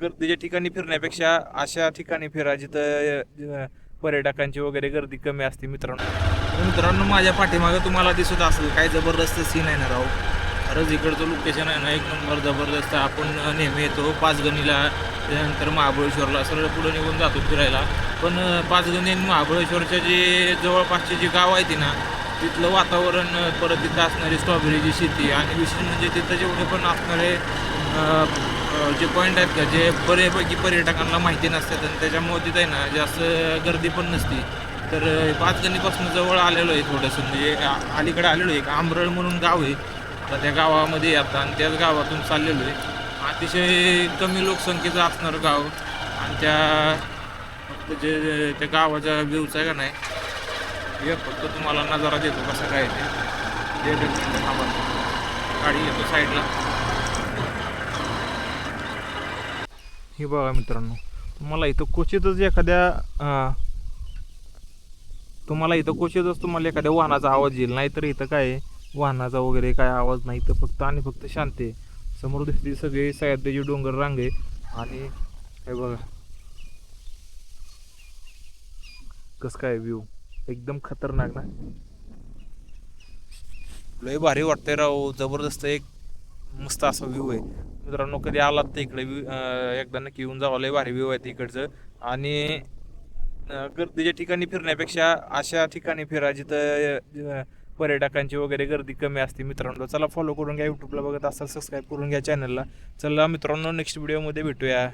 गर्दीच्या ठिकाणी फिरण्यापेक्षा अशा ठिकाणी फिरा जिथं पर्यटकांची वगैरे गर्दी कमी असते मित्रांनो. माझ्या पाठीमागं तुम्हाला दिसत असेल काय जबरदस्त सीन आहे ना राव. खरंच इकडचं लोकेशन आहे ना एक नंबर जबरदस्त. आपण नेहमी येतो पाचगणीला, त्यानंतर महाबळेश्वरला, सरळ पुढे निघून जातो फिरायला. पण पाचगणी आणि महाबळेश्वरच्या जे जवळपासची जी गाव आहे ती ना, तिथलं वातावरण, परत तिथं असणारी स्ट्रॉबेरीची शेती, आणि विशेष म्हणजे तिथं जेवढे पण असणारे जे पॉईंट आहेत का, जे बऱ्यापैकी पर्यटकांना माहिती नसतात, आणि त्याच्यामुळे तिथं आहे ना जास्त गर्दी पण नसती. तर पाचगणीपासून जवळ आलेलो आहे थोडंसं, म्हणजे अलीकडे आलेलो आहे. एक आंबरळ म्हणून गाव आहे, तर त्या गावामध्ये आता, आणि त्याच गावातून चाललेलो आहे. अतिशय कमी लोकसंख्येचं असणारं गाव, आणि फक्त जे त्या गावाच्या व्ह्यूच आहे का नाही, हे फक्त तुम्हाला नजारा देतो कसं काय ते गाडी येतो साईडला. हे बघा मित्रांनो, तुम्हाला इथं क्वचितच एखाद्या वाहनाचा आवाज येईल. नाहीतर इथं काय वाहनाचा वगैरे काय आवाज नाही, तर फक्त शांत आहे. समोर दिसते सगळे सह्याद्रीची डोंगर रांग आहे, आणि हे बघा कसं काय व्ह्यू, एकदम खतरनाक ना. लय भारी वाटतंय राव, जबरदस्त एक मस्त असा व्ह्यू आहे मित्रांनो. कधी आलात तर इकडे एकदा नक्की येऊन जावं. लय भारी व्ह्यू आहे इकडचं. आणि गर्दीच्या ठिकाणी फिरण्यापेक्षा अशा ठिकाणी फिरा जिथं पर्यटकांची वगैरे गर्दी कमी असते मित्रांनो. चला फॉलो करून घ्या, यूट्यूबला बघत असाल सबस्क्राईब करून घ्या चॅनलला. चला मित्रांनो, नेक्स्ट व्हिडिओमध्ये भेटूया.